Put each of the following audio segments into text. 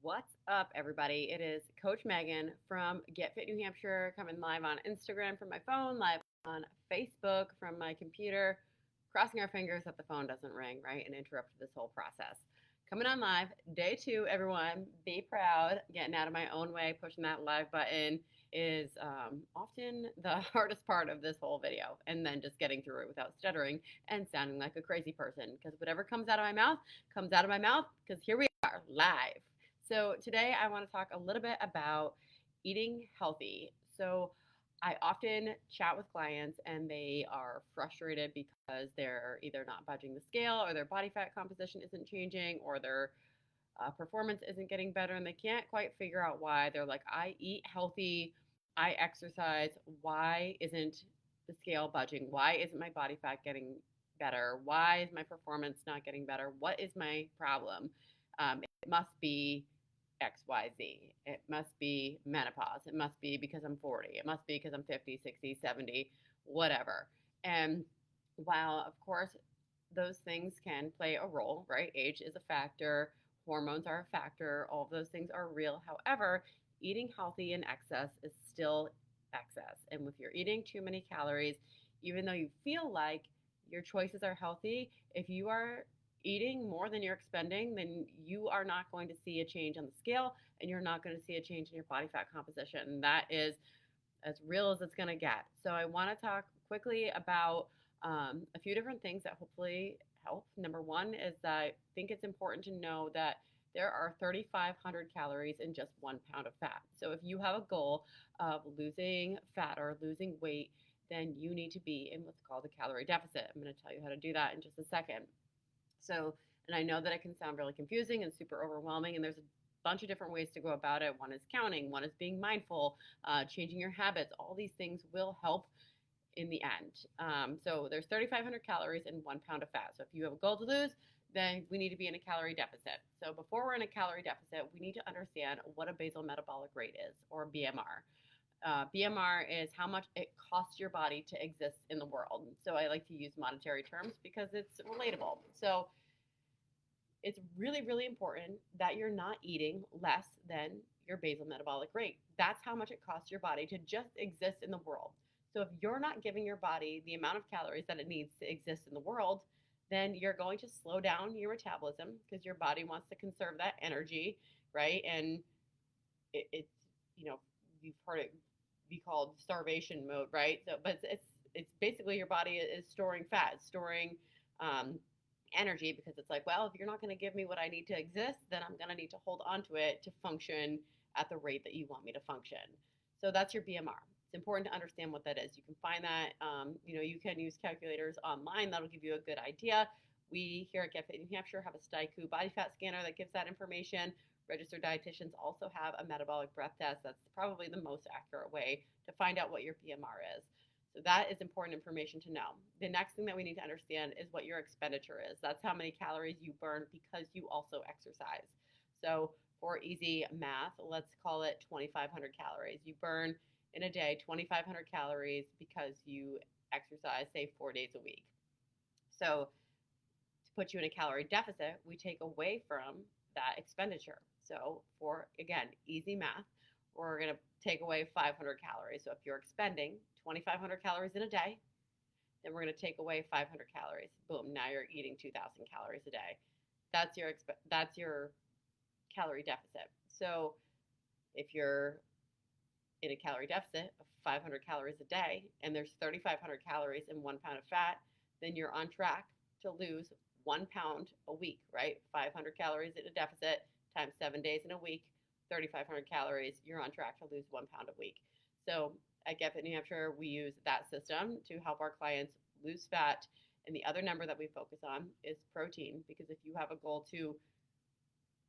What's up, everybody? It is Coach Megan from Get Fit New Hampshire, coming live on Instagram from my phone, live on Facebook from my computer, crossing our fingers that the phone doesn't ring, right, and interrupt this whole process. Coming on live, day two, everyone. Be proud. Getting out of my own way, pushing that live button is often the hardest part of this whole video, and then just getting through it without stuttering and sounding like a crazy person. Because whatever comes out of my mouth, because here we are live. So, today I want to talk a little bit about eating healthy. So, I often chat with clients and they are frustrated because they're either not budging the scale or their body fat composition isn't changing or their performance isn't getting better and they can't quite figure out why. They're like, I eat healthy, I exercise. Why isn't the scale budging? Why isn't my body fat getting better? Why is my performance not getting better? What is my problem? It must be XYZ. It must be menopause. It must be because I'm 40. It must be because I'm 50, 60, 70, whatever. And while, of course, those things can play a role, right? Age is a factor, hormones are a factor, all of those things are real. However, eating healthy in excess is still excess. And if you're eating too many calories, even though you feel like your choices are healthy, if you are eating more than you're expending, then you are not going to see a change on the scale and you're not going to see a change in your body fat composition. And that is as real as it's going to get. So I want to talk quickly about a few different things that hopefully help. Number one is that I think it's important to know that there are 3,500 calories in just 1 pound of fat. So if you have a goal of losing fat or losing weight, then you need to be in what's called a calorie deficit. I'm going to tell you how to do that in just a second. So, and I know that it can sound really confusing and super overwhelming, and there's a bunch of different ways to go about it. One is counting, one is being mindful, changing your habits. All these things will help in the end. So there's 3,500 calories in 1 pound of fat. So if you have a goal to lose, then we need to be in a calorie deficit. So before we're in a calorie deficit, we need to understand what a basal metabolic rate is, or BMR. BMR is how much it costs your body to exist in the world. So I like to use monetary terms because it's relatable. So it's really, really important that you're not eating less than your basal metabolic rate. That's how much it costs your body to just exist in the world. So if you're not giving your body the amount of calories that it needs to exist in the world, then you're going to slow down your metabolism because your body wants to conserve that energy, right? And it's, you know, you've heard it be called starvation mode, right? So, but it's basically your body is storing fat, storing um, energy because it's like, well, if you're not going to give me what I need to exist, then I'm going to need to hold on to it to function at the rate that you want me to function. So that's your BMR. It's important to understand what that is. You can find that, you can use calculators online. That'll give you a good idea. We here at Get Fit New Hampshire have a STIKU body fat scanner that gives that information. Registered dietitians also have a metabolic breath test. That's probably the most accurate way to find out what your BMR is. So that is important information to know. The next thing that we need to understand is what your expenditure is. That's how many calories you burn because you also exercise. So for easy math, let's call it 2,500 calories. You burn in a day 2,500 calories because you exercise, say, 4 days a week. So to put you in a calorie deficit, we take away from that expenditure. So for, again, easy math, we're going to take away 500 calories. So if you're expending 2,500 calories in a day, then we're going to take away 500 calories. Boom, now you're eating 2,000 calories a day. That's your calorie deficit. So if you're in a calorie deficit of 500 calories a day and there's 3,500 calories in 1 pound of fat, then you're on track to lose 1 pound a week, right? 500 calories in a deficit times 7 days in a week, 3,500 calories, you're on track to lose 1 pound a week. So at Get Fit New Hampshire, we use that system to help our clients lose fat. And the other number that we focus on is protein, because if you have a goal to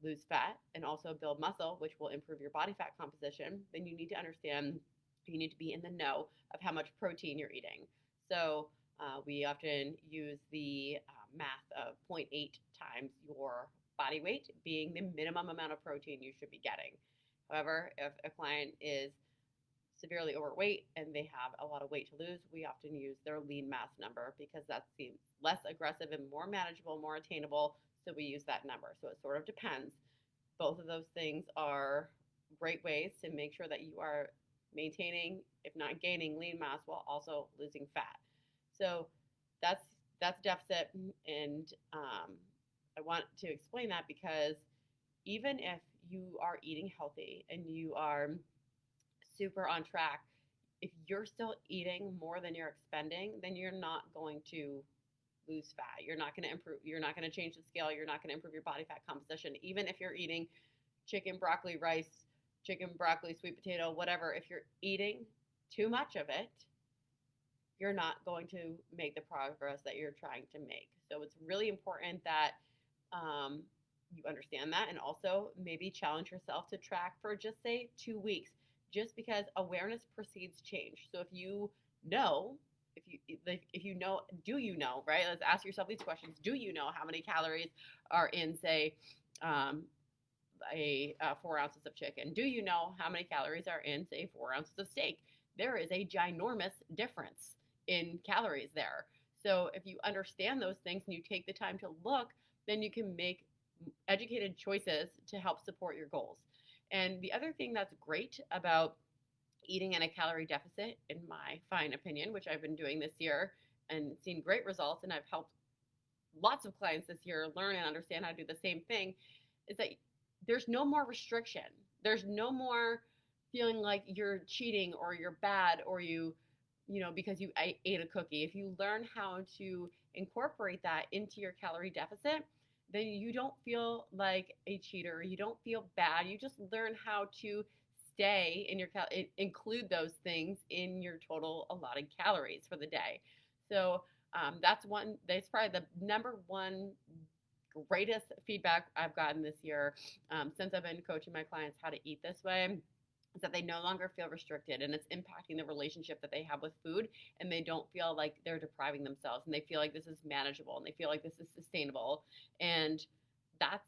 lose fat and also build muscle, which will improve your body fat composition, then you need to understand, you need to be in the know of how much protein you're eating. So we often use the math of zero point 0.8 times your body weight being the minimum amount of protein you should be getting. However, if a client is severely overweight and they have a lot of weight to lose, we often use their lean mass number because that seems less aggressive and more manageable, more attainable. So we use that number. So it sort of depends. both of those things are great ways to make sure that you are maintaining, if not gaining, lean mass while also losing fat. So that's deficit, and I want to explain that because even if you are eating healthy and you are super on track, if you're still eating more than you're expending, then you're not going to lose fat. You're not going to improve. You're not going to change the scale. You're not going to improve your body fat composition. Even if you're eating chicken, broccoli, rice, chicken, broccoli, sweet potato, whatever, if you're eating too much of it, you're not going to make the progress that you're trying to make. So it's really important that you understand that, and also maybe challenge yourself to track for just say 2 weeks, just because awareness precedes change. So if you know, if you know, do you know, right? Let's ask yourself these questions. Do you know how many calories are in, say, um, 4 ounces of chicken? Do you know how many calories are in, say, 4 ounces of steak? There is a ginormous difference in calories there. So if you understand those things and you take the time to look, then you can make educated choices to help support your goals. And the other thing that's great about eating in a calorie deficit, in my fine opinion, which I've been doing this year and seen great results, and I've helped lots of clients this year learn and understand how to do the same thing, is that there's no more restriction. There's no more feeling like you're cheating or you're bad or because you ate a cookie. If you learn how to incorporate that into your calorie deficit, then you don't feel like a cheater. You don't feel bad. You just learn how to stay in your include those things in your total allotted calories for the day. So that's probably the number one greatest feedback I've gotten this year since I've been coaching my clients how to eat this way, is that they no longer feel restricted, and it's impacting the relationship that they have with food, and they don't feel like they're depriving themselves, and they feel like this is manageable, and they feel like this is sustainable. And that's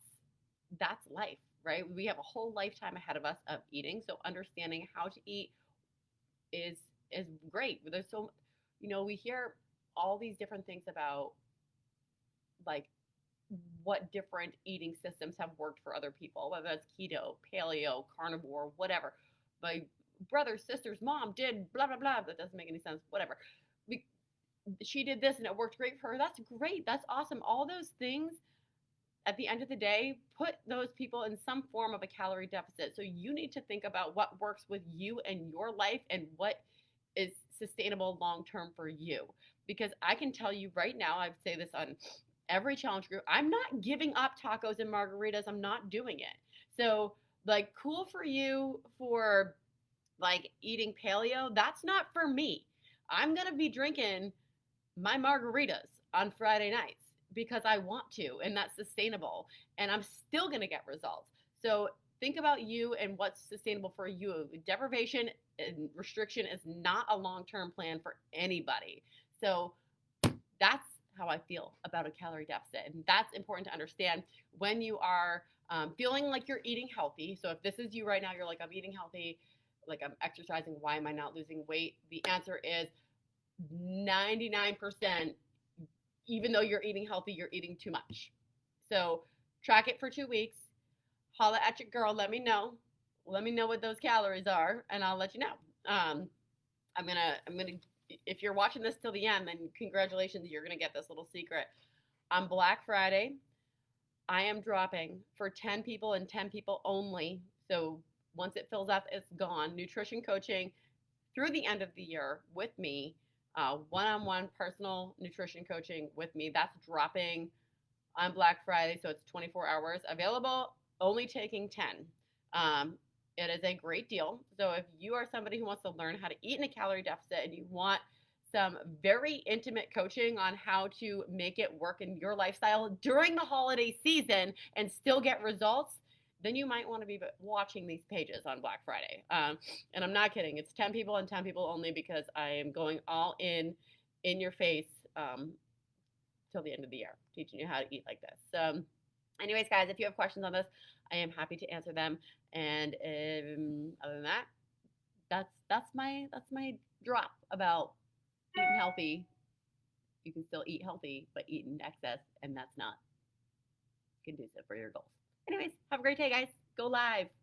life, right? We have a whole lifetime ahead of us of eating, so understanding how to eat is great. There's we hear all these different things about, like, what different eating systems have worked for other people, whether that's keto, paleo, carnivore, whatever. My brother, sister's mom did blah, blah, blah. That doesn't make any sense. Whatever. She did this and it worked great for her. That's great. That's awesome. All those things, at the end of the day, put those people in some form of a calorie deficit. So you need to think about what works with you and your life and what is sustainable long term for you. Because I can tell you right now, I say this on every challenge group, I'm not giving up tacos and margaritas. I'm not doing it. So, like, cool for you for like eating paleo. That's not for me. I'm going to be drinking my margaritas on Friday nights because I want to, and that's sustainable, and I'm still going to get results. So think about you and what's sustainable for you. Deprivation and restriction is not a long-term plan for anybody. So that's how I feel about a calorie deficit. And that's important to understand when you are feeling like you're eating healthy. So if this is you right now, you're like, I'm eating healthy, like I'm exercising, why am I not losing weight? The answer is 99%, even though you're eating healthy, you're eating too much. So track it for 2 weeks. Holla at your girl. Let me know. Let me know what those calories are, and I'll let you know. I'm gonna if you're watching this till the end, then congratulations, you're gonna get this little secret. On Black Friday, I am dropping for 10 people and 10 people only. So once it fills up, it's gone. Nutrition coaching through the end of the year with me, one-on-one personal nutrition coaching with me. That's dropping on Black Friday, so it's 24 hours available, only taking 10. It is a great deal. So if you are somebody who wants to learn how to eat in a calorie deficit and you want some very intimate coaching on how to make it work in your lifestyle during the holiday season and still get results, then you might want to be watching these pages on Black Friday. And I'm not kidding. It's 10 people and 10 people only, because I am going all in your face till the end of the year, teaching you how to eat like this. So anyways, guys, if you have questions on this, I am happy to answer them. And other than that, that's my drop about eating healthy. You can still eat healthy, but eat in excess, and that's not conducive for your goals. Anyways, have a great day, guys. Go live.